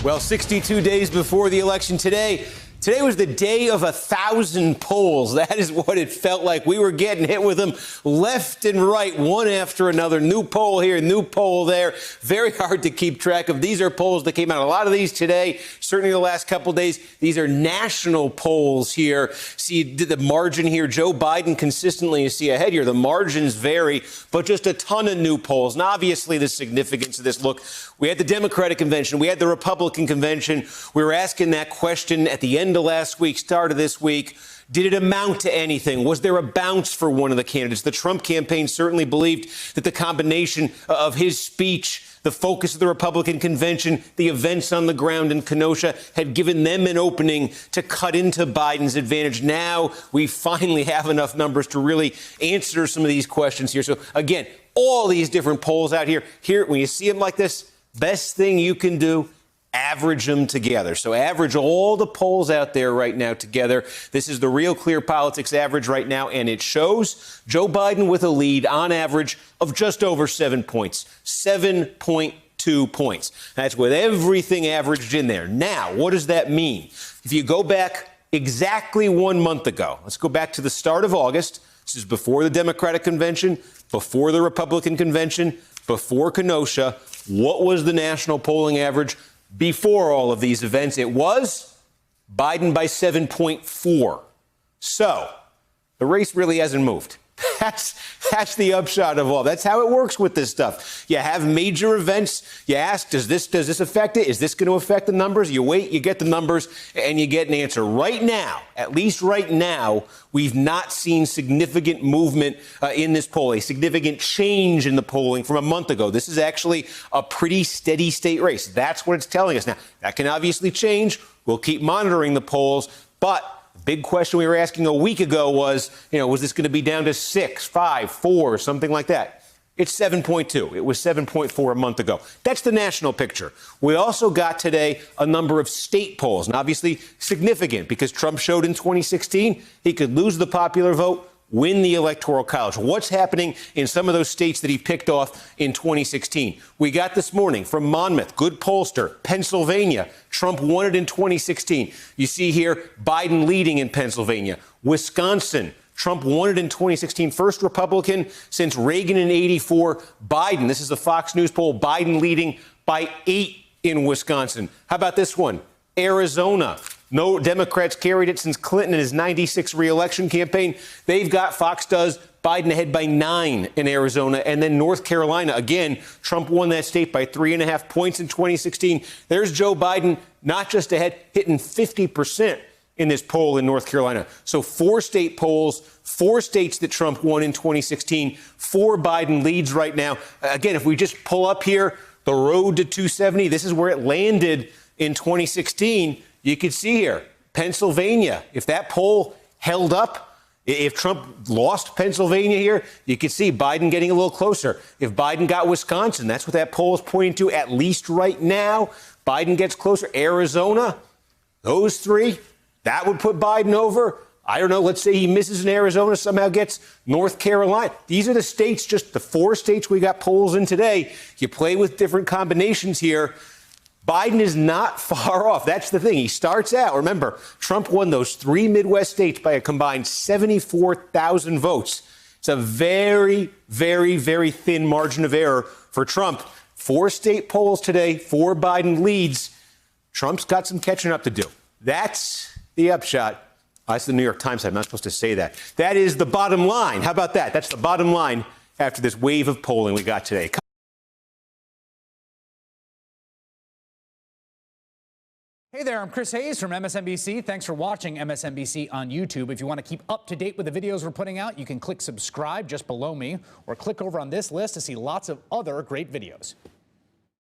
Well, 62 days before the election today was the day of 1,000 polls. That is what it felt like. We were getting hit with them left and right, one after another. New poll here, new poll there. Very hard to keep track of. These are polls that came out. A lot of these today, certainly the last couple of days. These are national polls here. See the margin here. Joe Biden consistently, you see ahead here. The margins vary, but just a ton of new polls. And obviously the significance of this. Look, we had the Democratic convention. We had the Republican convention. We were asking that question at the end of last week, start of this week. Did it amount to anything? Was there a bounce for one of the candidates? The Trump campaign certainly believed that the combination of his speech, the focus of the Republican convention, the events on the ground in Kenosha had given them an opening to cut into Biden's advantage. Now we finally have enough numbers to really answer some of these questions here. So again, all these different polls out here, when you see them like this, best thing you can do, average them together. So average all the polls out there right now together. This is the Real Clear Politics average right now, and it shows Joe Biden with a lead on average of just over 7 points, 7.2 points. That's with everything averaged in there. Now, what does that mean? If you go back exactly 1 month ago, let's go back to the start of August. This is before the Democratic convention, before the Republican convention, before Kenosha. What was the national polling average? Before all of these events, it was Biden by 7.4. So the race really hasn't moved. That's the upshot of all. That's how it works with this stuff. You have major events. You ask, does this affect it? Is this going to affect the numbers? You wait, you get the numbers, and you get an answer. Right now, at least right now, we've not seen significant movement in this poll, a significant change in the polling from a month ago. This is actually a pretty steady state race. That's what it's telling us. Now, that can obviously change. We'll keep monitoring the polls, but big question we were asking a week ago was, was this going to be down to 6, 5, 4, something like that? It's 7.2. It was 7.4 a month ago. That's the national picture. We also got today a number of state polls, and obviously significant because Trump showed in 2016 he could lose the popular vote, win the Electoral College. What's happening in some of those states that he picked off in 2016? We got this morning from Monmouth, good pollster, Pennsylvania. Trump won it in 2016. You see here Biden leading in Pennsylvania. Wisconsin, Trump won it in 2016. First Republican since Reagan in '84. Biden, this is the Fox News poll, Biden leading by 8 in Wisconsin. How about this one? Arizona. No Democrats carried it since Clinton in his '96 reelection campaign. They've got, Fox does, Biden ahead by 9 in Arizona. And then North Carolina, again, Trump won that state by 3.5 points in 2016. There's Joe Biden, not just ahead, hitting 50% in this poll in North Carolina. So 4 state polls, 4 states that Trump won in 2016, 4 Biden leads right now. Again, if we just pull up here, the road to 270, this is where it landed in 2016. You can see here, Pennsylvania, if that poll held up, if Trump lost Pennsylvania here, you can see Biden getting a little closer. If Biden got Wisconsin, that's what that poll is pointing to, at least right now. Biden gets closer. Arizona, those 3, that would put Biden over. I don't know, let's say he misses in Arizona, somehow gets North Carolina. These are the states, just the 4 states we got polls in today. You play with different combinations here. Biden is not far off. That's the thing. He starts out. Remember, Trump won those 3 Midwest states by a combined 74,000 votes. It's a very, very, very thin margin of error for Trump. 4 state polls today, 4 Biden leads. Trump's got some catching up to do. That's the upshot. That's the New York Times. I'm not supposed to say that. That is the bottom line. How about that? That's the bottom line after this wave of polling we got today. Hey there, I'm Chris Hayes from MSNBC. Thanks for watching MSNBC on YouTube. If you want to keep up to date with the videos we're putting out, you can click subscribe just below me or click over on this list to see lots of other great videos.